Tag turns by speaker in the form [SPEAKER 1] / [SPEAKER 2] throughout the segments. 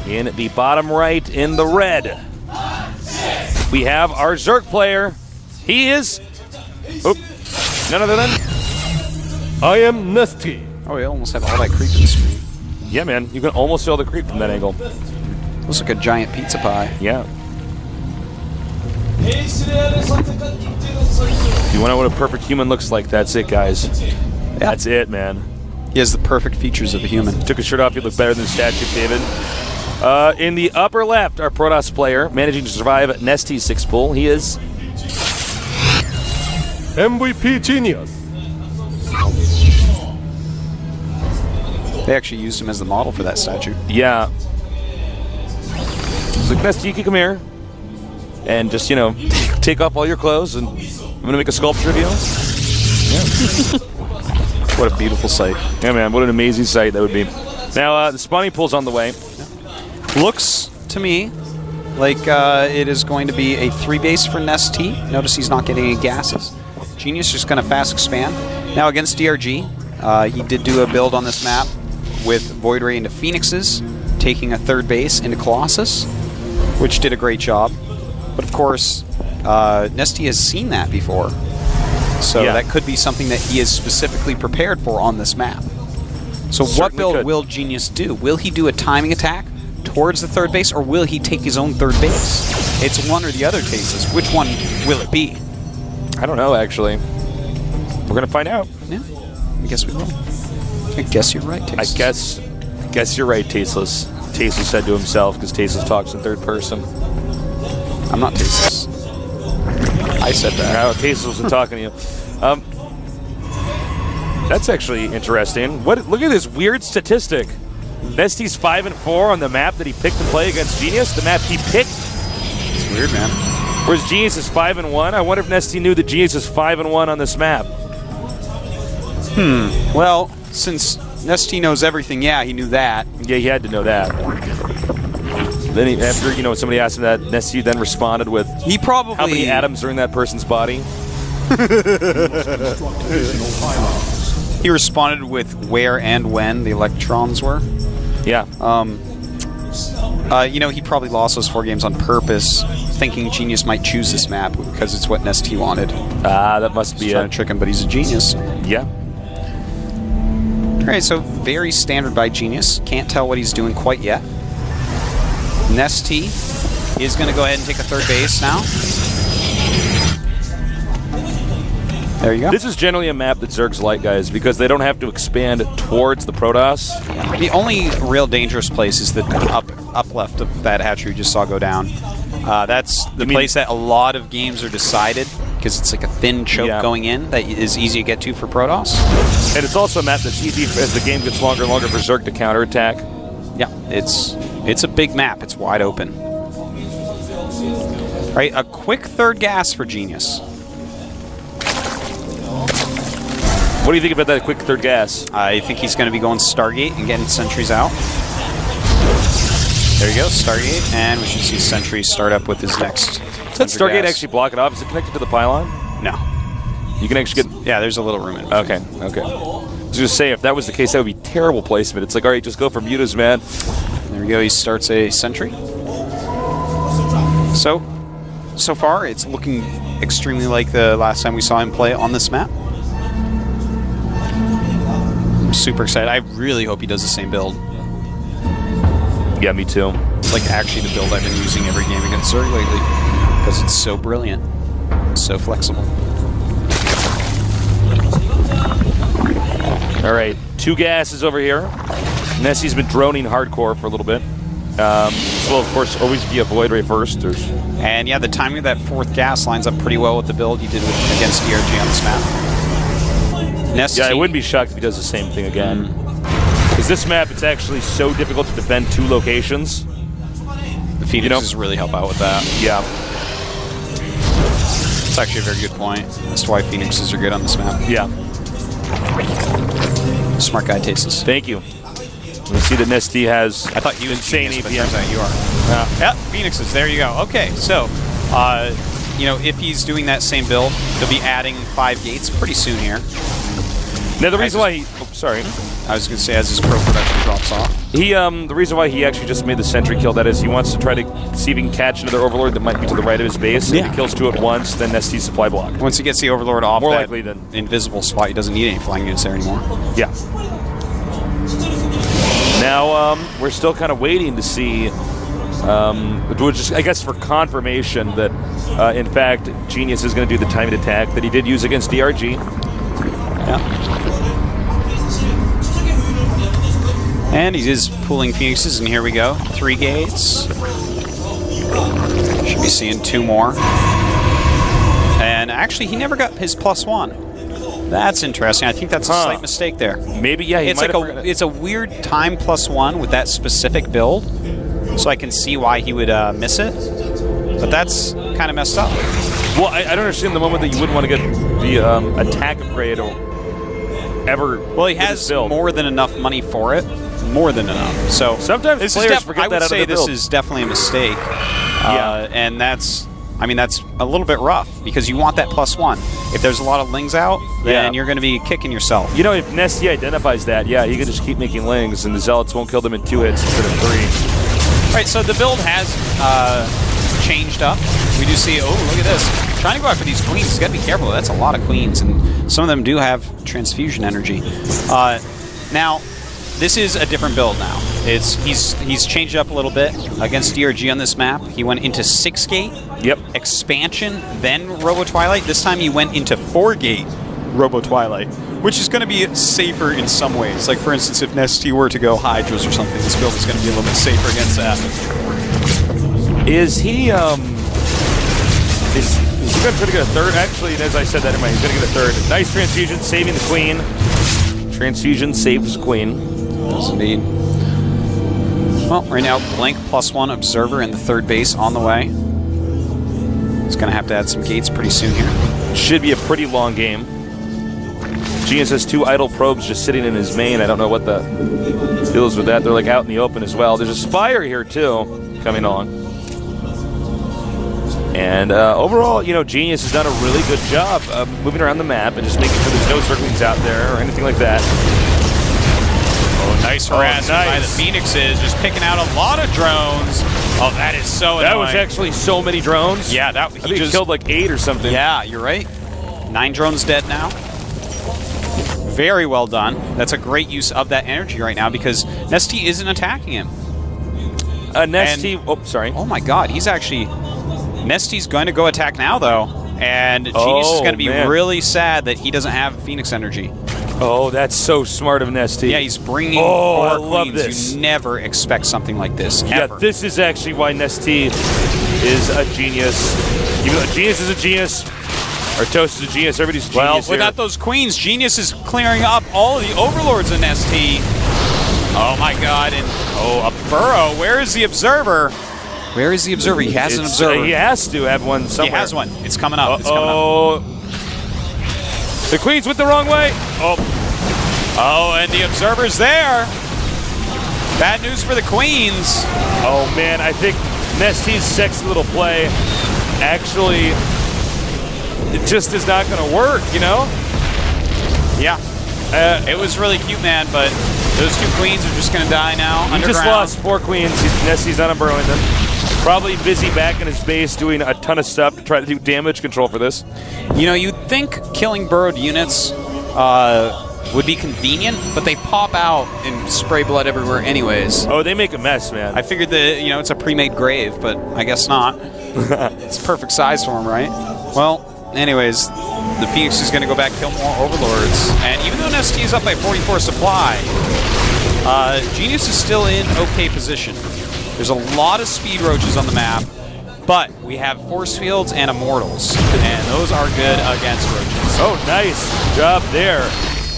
[SPEAKER 1] In the bottom right, in the red, we have our Zerg player. He is none other than
[SPEAKER 2] I am NesTea.
[SPEAKER 3] Oh, we almost have all that creep in the screen.
[SPEAKER 1] yeah, man. You can almost feel the creep from that angle.
[SPEAKER 3] Looks like a giant pizza pie.
[SPEAKER 1] Yeah. If you want to know what a perfect human looks like, that's it, guys. That's it, man.
[SPEAKER 3] He has the perfect features of a human.
[SPEAKER 1] Took his shirt off, you look better than the statue, David. In the upper left, our Protoss player, managing to survive NesTea's 6 pull. He is
[SPEAKER 2] MVP Genius.
[SPEAKER 3] They actually used him as the model for that statue.
[SPEAKER 1] yeah. He's like, NesTea, you can come here and just, you know, take off all your clothes, and I'm gonna make a sculpture of you. Yeah.
[SPEAKER 3] What a beautiful sight.
[SPEAKER 1] Yeah, man. What an amazing sight that would be. Now, the spawning pool's on the way.
[SPEAKER 3] Looks to me like it is going to be a 3-base for NesTea. Notice he's not getting any gases. Genius just going to fast expand. Now against DRG, he did do a build on this map with Void Ray into Phoenixes, taking a 3rd base into Colossus, which did a great job. But of course, NesTea has seen that before. So that could be something that he is specifically prepared for on this map. So what build will Genius do? Will he do a timing attack towards the 3rd base, or will he take his own 3rd base? It's one or the other cases. Which one will it be?
[SPEAKER 1] I don't know, actually. We're going to find out.
[SPEAKER 3] Yeah, I guess we will. I guess you're right, Tasteless.
[SPEAKER 1] I guess you're right, Tasteless. Tasteless said to himself, because Tasteless talks in 3rd person.
[SPEAKER 3] I'm not Tasteless. I said that.
[SPEAKER 1] No, Tasteless wasn't talking to you. That's actually interesting. Look at this weird statistic. NesTea's 5-4 on the map that he picked to play against Genius. The map he picked.
[SPEAKER 3] It's weird, man.
[SPEAKER 1] Whereas Genius is 5-1. I wonder if NesTea knew that Genius is 5-1 on this map.
[SPEAKER 3] Well, since NesTea knows everything, yeah, he knew that.
[SPEAKER 1] Yeah, he had to know that. Then after, you know, somebody asked him that, NesTea then responded with,
[SPEAKER 3] He probably...
[SPEAKER 1] how many atoms are in that person's body?
[SPEAKER 3] He responded with where and when the electrons were.
[SPEAKER 1] Yeah.
[SPEAKER 3] You know, he probably lost those 4 games on purpose, thinking Genius might choose this map because it's what NesTea wanted.
[SPEAKER 1] That must be
[SPEAKER 3] trying to trick him, but he's a genius.
[SPEAKER 1] Yeah.
[SPEAKER 3] Alright, so very standard by Genius. Can't tell what he's doing quite yet. NesTea is going to go ahead and take a 3rd base now. There you go.
[SPEAKER 1] This is generally a map that Zergs like, guys, because they don't have to expand towards the Protoss.
[SPEAKER 3] The only real dangerous place is the up left of that hatchery you just saw go down. That's the place that a lot of games are decided, because it's like a thin choke going in that is easy to get to for Protoss.
[SPEAKER 1] And it's also a map that's easy as the game gets longer and longer for Zerg to counterattack.
[SPEAKER 3] Yeah, it's a big map. It's wide open. All right, a quick 3rd gas for Genius.
[SPEAKER 1] What do you think about that quick 3rd gas?
[SPEAKER 3] I think he's going to be going Stargate and getting sentries out. There you go, Stargate, and we should see Sentry start up with his next.
[SPEAKER 1] Does Stargate actually block it off? Is it connected to the pylon?
[SPEAKER 3] No.
[SPEAKER 1] You can actually get...
[SPEAKER 3] Yeah, there's a little room in it.
[SPEAKER 1] Okay. I was just saying, if that was the case, that would be terrible placement. It's like, all right, just go for mutas, man.
[SPEAKER 3] There we go, he starts a Sentry. So far, it's looking extremely like the last time we saw him play on this map. I'm super excited. I really hope he does the same build.
[SPEAKER 1] Yeah, me too.
[SPEAKER 3] It's like actually the build I've been using every game against Zerg lately, because it's so brilliant, so flexible.
[SPEAKER 1] All right, 2 gases over here. NesTea's been droning hardcore for a little bit. Well, of course, always be a Void Ray first.
[SPEAKER 3] And yeah, the timing of that 4th gas lines up pretty well with the build you did against DRG on this map. NesTea,
[SPEAKER 1] yeah, I wouldn't be shocked if he does the same thing again. Because this map, it's actually so difficult to defend 2 locations.
[SPEAKER 3] The Phoenixes really help out with that.
[SPEAKER 1] Yeah.
[SPEAKER 3] It's actually a very good point as to why Phoenixes are good on this map.
[SPEAKER 1] Yeah.
[SPEAKER 3] Smart guy, Tasteless.
[SPEAKER 1] Thank you. You see that NesTea has
[SPEAKER 3] I thought you
[SPEAKER 1] insane
[SPEAKER 3] genius,
[SPEAKER 1] APM.
[SPEAKER 3] But you are. Yeah, Phoenixes. There you go. Okay, so, you know, if he's doing that same build, he'll be adding 5 gates pretty soon here.
[SPEAKER 1] Now, the reason why he... Oh, sorry.
[SPEAKER 3] I was going to say, as his pro production drops off.
[SPEAKER 1] He, the reason why he actually just made the sentry kill, that is, he wants to try to see if he can catch another Overlord that might be to the right of his base.
[SPEAKER 3] Yeah.
[SPEAKER 1] If he kills 2 at once, then NesTea's supply block.
[SPEAKER 3] Once he gets the Overlord off
[SPEAKER 1] More
[SPEAKER 3] that
[SPEAKER 1] likely than
[SPEAKER 3] invisible spot, he doesn't need any flying units there anymore.
[SPEAKER 1] Yeah. Now, we're still kind of waiting to see, which I guess for confirmation that, in fact, Genius is going to do the timed attack that he did use against DRG.
[SPEAKER 3] Yeah. And he is pulling Phoenixes, and here we go. 3 gates. Should be seeing 2 more. And actually, he never got his +1. That's interesting. I think that's a slight mistake there.
[SPEAKER 1] Maybe, yeah, he might have forgotten it.
[SPEAKER 3] It's a weird time +1 with that specific build, so I can see why he would miss it. But that's kind of messed up.
[SPEAKER 1] Well, I don't understand the moment that you wouldn't want to get the attack upgrade or ever.
[SPEAKER 3] Well, he has more than enough money for it. More than enough. So
[SPEAKER 1] sometimes
[SPEAKER 3] this
[SPEAKER 1] players
[SPEAKER 3] is
[SPEAKER 1] forget that out of
[SPEAKER 3] I would say
[SPEAKER 1] their
[SPEAKER 3] this
[SPEAKER 1] build.
[SPEAKER 3] is definitely a mistake.
[SPEAKER 1] Yeah.
[SPEAKER 3] And that's a little bit rough because you want that +1. If there's a lot of lings out, then you're going to be kicking yourself.
[SPEAKER 1] You know, if NesTea identifies that, yeah, he can just keep making lings, and the Zealots won't kill them in 2 hits instead of 3.
[SPEAKER 3] All right, so the build has changed up. We do see, oh, look at this. Trying to go after these queens, you got to be careful. That's a lot of queens, and some of them do have transfusion energy. Now, this is a different build now. He's changed it up a little bit against DRG on this map. He went into 6-gate, expansion, then Robo Twilight. This time he went into 4-gate Robo Twilight, which is going to be safer in some ways. Like, for instance, if NesTea were to go Hydras or something, this build is going to be a little bit safer against that.
[SPEAKER 1] Is he going to try to get a 3rd? Actually, as I said that in my, he's going to get a 3rd. Nice transfusion, saving the queen. Transfusion saves queen.
[SPEAKER 3] Yes, indeed. Well, right now, blank +1 observer in the 3rd base on the way. He's going to have to add some gates pretty soon here.
[SPEAKER 1] Should be a pretty long game. Genius has 2 idle probes just sitting in his main. I don't know what the deal is with that. They're like out in the open as well. There's a Spire here too, coming on. And overall, you know, Genius has done a really good job moving around the map and just making sure there's no circlings out there or anything like that.
[SPEAKER 3] Oh, nice harassment by the Phoenixes, just picking out a lot of drones. Oh, that is so annoying.
[SPEAKER 1] That was actually so many drones.
[SPEAKER 3] Yeah,
[SPEAKER 1] I think he just killed like 8 or something.
[SPEAKER 3] Yeah, you're right. 9 drones dead now. Very well done. That's a great use of that energy right now because NesTea isn't attacking him.
[SPEAKER 1] NesTea, oh, sorry.
[SPEAKER 3] Oh my god, he's actually... NesTea's going to go attack now, though. And Genius is going to be really sad that he doesn't have Phoenix energy.
[SPEAKER 1] Oh, that's so smart of NesTea.
[SPEAKER 3] Yeah, he's bringing 4
[SPEAKER 1] I
[SPEAKER 3] queens.
[SPEAKER 1] love this.
[SPEAKER 3] You never expect something like this, ever.
[SPEAKER 1] Yeah, this is actually why NesTea is a genius. Even though Genius is a genius, Artos is a genius, everybody's genius
[SPEAKER 3] Well,
[SPEAKER 1] here.
[SPEAKER 3] without those queens, Genius is clearing up all of the overlords in NesTea. Oh my god, and a burrow. Where is the observer? Where is the observer? He has an observer.
[SPEAKER 1] He has to have one somewhere.
[SPEAKER 3] He has one. It's coming up. It's coming up.
[SPEAKER 1] The queen's went the wrong way.
[SPEAKER 3] Oh, and the observer's there. Bad news for the queens.
[SPEAKER 1] Oh man, I think NesTea's sexy little play actually, it just is not going to work, you know?
[SPEAKER 3] Yeah. It was really cute, man, but those 2 queens are just going to die now.
[SPEAKER 1] He
[SPEAKER 3] underground.
[SPEAKER 1] just lost 4 queens. NesTea's not unburrowing them. Probably busy back in his base doing a ton of stuff to try to do damage control for this.
[SPEAKER 3] You know, you'd think killing burrowed units would be convenient, but they pop out and spray blood everywhere anyways.
[SPEAKER 1] Oh, they make a mess, man.
[SPEAKER 3] I figured that, you know, it's a pre-made grave, but I guess not. It's perfect size for him, right? Well, anyways, the Phoenix is going to go back, kill more overlords. And even though NesTea is up by 44 supply, Genius is still in okay position. There's a lot of speed roaches on the map, but we have force fields and immortals, and those are good against roaches.
[SPEAKER 1] Oh, nice job there.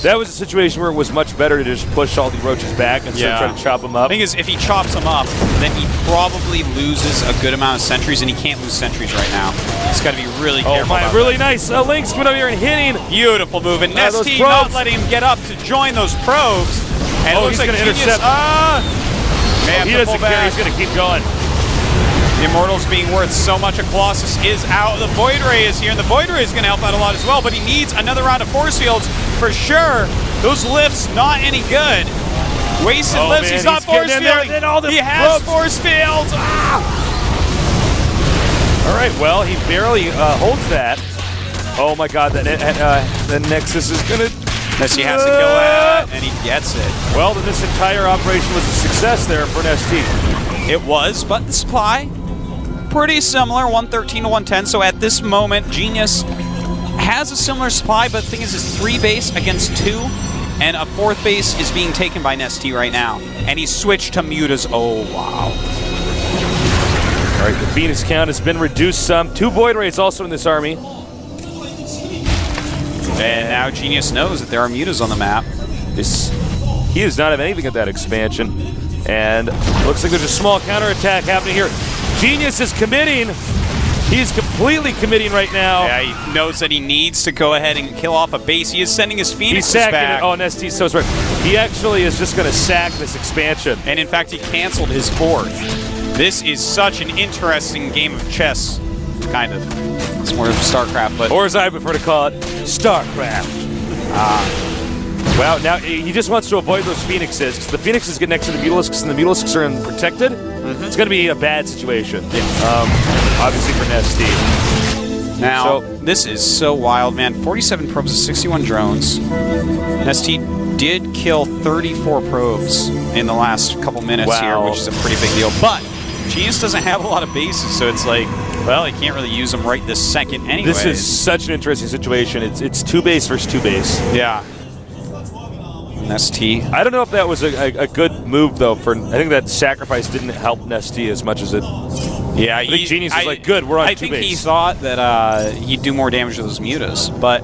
[SPEAKER 1] That was a situation where it was much better to just push all the roaches back instead of trying to chop them up.
[SPEAKER 3] The thing is, if he chops them up, then he probably loses a good amount of sentries, and he can't lose sentries right now. He's got to be really careful about
[SPEAKER 1] really
[SPEAKER 3] that.
[SPEAKER 1] nice. Link's coming over here and hitting.
[SPEAKER 3] Beautiful move, and
[SPEAKER 1] those
[SPEAKER 3] NesTea
[SPEAKER 1] probes.
[SPEAKER 3] not letting him get up to join those probes. And it looks
[SPEAKER 1] he's
[SPEAKER 3] like
[SPEAKER 1] going to
[SPEAKER 3] Genius,
[SPEAKER 1] intercept. He doesn't care. He's going to keep going.
[SPEAKER 3] The Immortals being worth so much. A Colossus is out. The Void Ray is here, and the Void Ray is going to help out a lot as well, but he needs another round of force fields for sure. Those lifts, not any good. Wasted lifts,
[SPEAKER 1] man,
[SPEAKER 3] he's not
[SPEAKER 1] he's
[SPEAKER 3] force
[SPEAKER 1] getting in there,
[SPEAKER 3] fielding.
[SPEAKER 1] and all the
[SPEAKER 3] He has
[SPEAKER 1] ropes.
[SPEAKER 3] force fields.
[SPEAKER 1] All right, well, he barely holds that. Oh my God, the Nexus is gonna.
[SPEAKER 3] NesTea has to kill that, and he gets it.
[SPEAKER 1] Well, then this entire operation was a success there for NesTea.
[SPEAKER 3] It was, but the supply, pretty similar, 113 to 110. So at this moment, Genius has a similar supply, but the thing is, it's 3 base against 2, and a 4th base is being taken by NesTea right now. And he switched to Mutas. Oh, wow.
[SPEAKER 1] All right, the Phoenix count has been reduced some. 2 Void Rays also in this army.
[SPEAKER 3] And now Genius knows that there are Mutas on the map.
[SPEAKER 1] He does not have anything at that expansion. And looks like there's a small counterattack happening here. Genius is committing. He's completely committing right now.
[SPEAKER 3] Yeah, he knows that he needs to go ahead and kill off a base. He is sending his Phoenixes
[SPEAKER 1] He's sacking
[SPEAKER 3] back.
[SPEAKER 1] it. Oh, NesTea's so smart. He actually is just going to sack this expansion.
[SPEAKER 3] And in fact, he canceled his 4th. This is such an interesting game of chess, kind of. It's more of StarCraft, but...
[SPEAKER 1] Or as I prefer to call it, StarCraft. Well, now he just wants to avoid those Phoenixes, because the Phoenixes get next to the Mutalisks, and the Mutalisks are unprotected. It's going to be a bad situation, obviously, for NesTea.
[SPEAKER 3] Now, this is so wild, man. 47 probes and 61 drones. NesTea did kill 34 probes in the last couple minutes here, which is a pretty big deal. But Genius doesn't have a lot of bases, so it's like, well, he can't really use them right this second anyway.
[SPEAKER 1] This is such an interesting situation. It's 2 base versus 2 base.
[SPEAKER 3] Yeah. NesTea.
[SPEAKER 1] I don't know if that was a good move, though. I think that sacrifice didn't help NesTea as much as it...
[SPEAKER 3] Yeah,
[SPEAKER 1] I think Genius is like, good, we're on 2 base.
[SPEAKER 3] I think he thought that he'd do more damage to those Mutas, but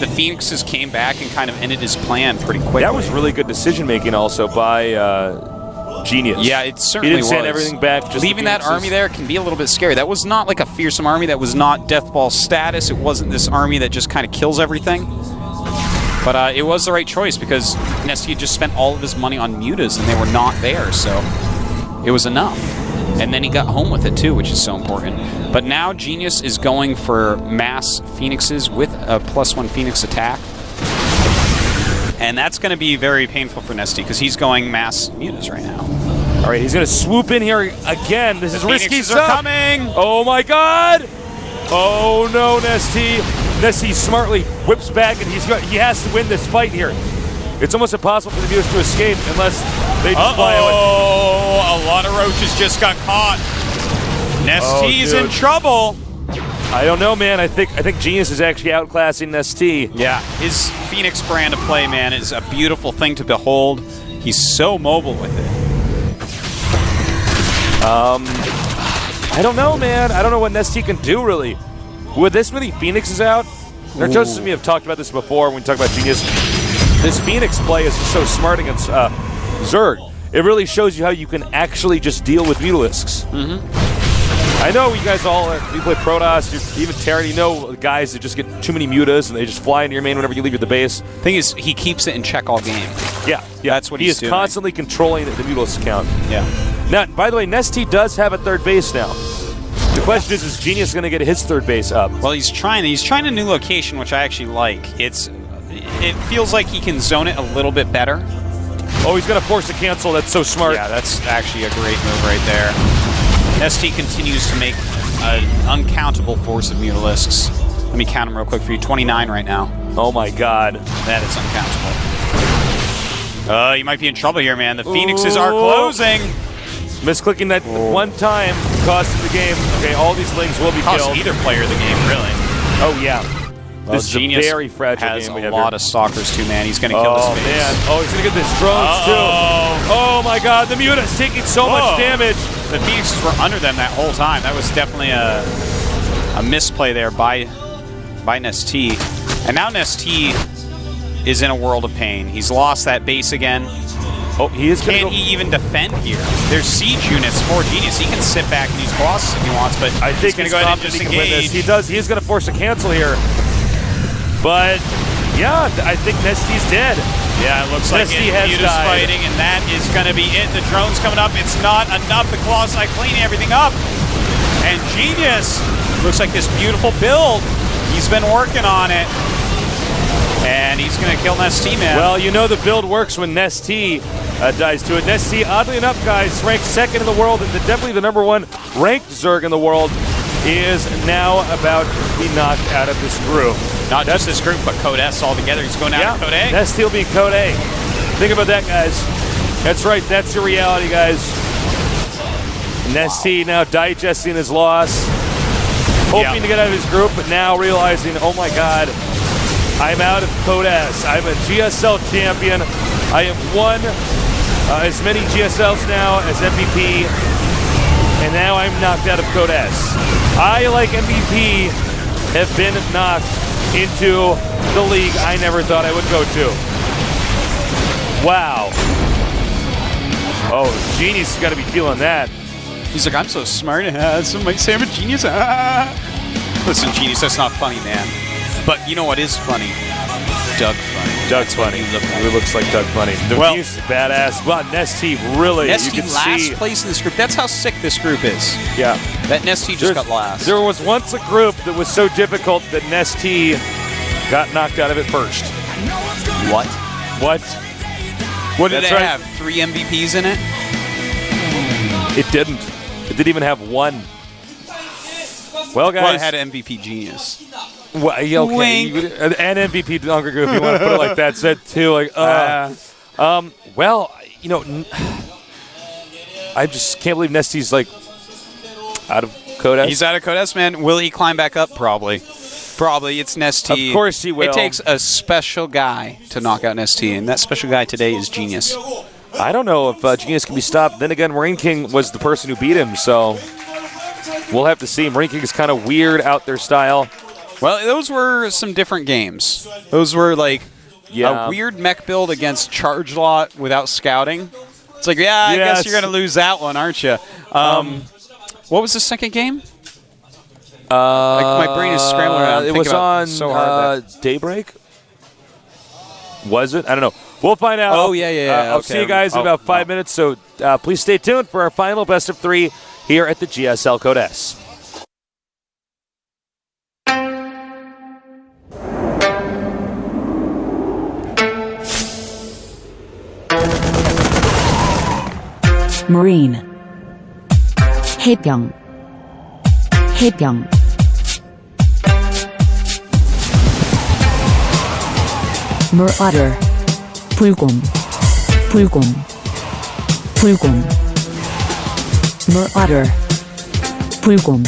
[SPEAKER 3] the Phoenixes came back and kind of ended his plan pretty quickly.
[SPEAKER 1] That was really good decision-making also by Genius.
[SPEAKER 3] Yeah, it certainly was.
[SPEAKER 1] He didn't send everything back. Just
[SPEAKER 3] leaving that army there can be a little bit scary. That was not like a fearsome army. That was not Death Ball status. It wasn't this army that just kind of kills everything. But it was the right choice because NesTea just spent all of his money on Mutas and they were not there, so it was enough. And then he got home with it too, which is so important. But now Genius is going for mass Phoenixes with a +1 Phoenix attack. And that's going to be very painful for NesTea because he's going mass Mutas right now.
[SPEAKER 1] All right, he's going to swoop in here again. This is risky stuff.
[SPEAKER 3] Are coming.
[SPEAKER 1] Oh my God! Oh no, NesTea. NesTea smartly whips back, and he has to win this fight here. It's almost impossible for the Mutas to escape unless they just fly away.
[SPEAKER 3] Oh, a lot of roaches just got caught. NesTea's in trouble.
[SPEAKER 1] I don't know, man. I think Genius is actually outclassing NesTea.
[SPEAKER 3] Yeah, his Phoenix brand of play, man, is a beautiful thing to behold. He's so mobile with it.
[SPEAKER 1] I don't know, man. I don't know what NesTea can do, really. With this many Phoenixes out, our judges and me have talked about this before when we talk about Genius. This Phoenix play is just so smart against Zerg. It really shows you how you can actually just deal with Mutalisks. I know you guys all, you play Protoss, even Terran, you know guys that just get too many Mutas and they just fly into your main whenever you leave the base.
[SPEAKER 3] Thing is, he keeps it in check all game.
[SPEAKER 1] Yeah,
[SPEAKER 3] that's what he's doing.
[SPEAKER 1] He is constantly controlling the Mutalisk count.
[SPEAKER 3] Yeah.
[SPEAKER 1] Now, by the way, NesTea does have a 3rd base now. The question is Genius going to get his 3rd base up?
[SPEAKER 3] Well, he's trying a new location, which I actually like. It feels like he can zone it a little bit better.
[SPEAKER 1] Oh, he's going to force a cancel. That's so smart.
[SPEAKER 3] Yeah, that's actually a great move right there. NesTea continues to make an uncountable force of Mutalisks. Let me count them real quick for you. 29 right now.
[SPEAKER 1] Oh my God.
[SPEAKER 3] That is uncountable. You might be in trouble here, man. The Phoenixes are closing.
[SPEAKER 1] Misclicking that one time cost him the game. Okay, all these lings will be killed.
[SPEAKER 3] Cost either player the game, really.
[SPEAKER 1] Oh, yeah.
[SPEAKER 3] Well,
[SPEAKER 1] this is a very fragile
[SPEAKER 3] has
[SPEAKER 1] game we
[SPEAKER 3] a
[SPEAKER 1] have
[SPEAKER 3] lot
[SPEAKER 1] here.
[SPEAKER 3] of stalkers too, man. He's going to kill this base.
[SPEAKER 1] Man. Oh, he's going to get this drones too. Oh my God, the Muta's taking so much damage.
[SPEAKER 3] The Phoenixes were under them that whole time. That was definitely a misplay there by NesTea. And now NesTea is in a world of pain. He's lost that base again.
[SPEAKER 1] Oh, he is going to
[SPEAKER 3] Can he even defend here? There's siege units for Genius. He can sit back and use Colossus if he wants, but
[SPEAKER 1] I think
[SPEAKER 3] he's going to go ahead and just engage.
[SPEAKER 1] He does. He is going to force a cancel here. But, yeah, I think NesTea's dead.
[SPEAKER 3] Yeah, it looks like Muta's fighting, and that is going to be it. The drone's coming up. It's not enough. The Colossi cleaning everything up. And Genius looks like this beautiful build. He's been working on it. And he's going to kill NesTea, man.
[SPEAKER 1] Well, you know the build works when NesTea dies to it. NesTea, oddly enough, guys, ranked second in the world and definitely the #1 ranked Zerg in the world, is now about to be knocked out of this group.
[SPEAKER 3] Not just this group, but Code S altogether. He's going down to Code A.
[SPEAKER 1] NesTea will be in Code A. Think about that, guys. That's right. That's your reality, guys. NesTea now digesting his loss, hoping to get out of his group, but now realizing, oh my God, I'm out of Code S. I'm a GSL champion. I have won as many GSLs now as MVP, and now I'm knocked out of Code S. I, like MVP, have been knocked into the league I never thought I would go to. Wow. Oh, Genius has got to be feeling that.
[SPEAKER 3] He's like, I'm so smart. Some might say I'm a genius. Listen, Genius, that's not funny, man. But you know what is funny? Doug funny.
[SPEAKER 1] Doug's funny. He looks like Doug funny. The Genius is badass. Well, NesTea really.
[SPEAKER 3] NesTea
[SPEAKER 1] you can
[SPEAKER 3] last
[SPEAKER 1] see.
[SPEAKER 3] place in this group. That's how sick this group is.
[SPEAKER 1] Yeah.
[SPEAKER 3] That NesTea just got last.
[SPEAKER 1] There was once a group that was so difficult that NesTea got knocked out of it first.
[SPEAKER 3] What?
[SPEAKER 1] What?
[SPEAKER 3] What did
[SPEAKER 1] That's
[SPEAKER 3] it
[SPEAKER 1] right.
[SPEAKER 3] have? 3 MVPs in it?
[SPEAKER 1] It didn't. It didn't even have one. Well, guys.
[SPEAKER 3] Well, it had MVP Genius.
[SPEAKER 1] Well, yeah, okay.
[SPEAKER 3] Wink.
[SPEAKER 1] And MVP Longer Group, if you want to put it like that, said too. Like, well, you know, I just can't believe NesTea's like out of Code S.
[SPEAKER 3] He's out of Code S, man. Will he climb back up? Probably. Probably. It's NesTea.
[SPEAKER 1] Of course he will.
[SPEAKER 3] It takes a special guy to knock out NesTea, and that special guy today is Genius.
[SPEAKER 1] I don't know if Genius can be stopped. Then again, Rain King was the person who beat him, so we'll have to see. Rain King is kind of weird out there style.
[SPEAKER 3] Well, those were some different games. Those were like
[SPEAKER 1] Yeah.
[SPEAKER 3] a weird mech build against Charge Lot without scouting. It's like, I guess you're going to lose that one, aren't you? What was the second game? Like my brain is scrambling around.
[SPEAKER 1] It was on
[SPEAKER 3] so hard
[SPEAKER 1] Daybreak? Was it? I don't know. We'll find out.
[SPEAKER 3] Oh, yeah.
[SPEAKER 1] I'll see you guys in about 5 minutes, so please stay tuned for our final best of 3 here at the GSL Code S.
[SPEAKER 4] Marine 해병 Marauder 불곰 Marauder 불곰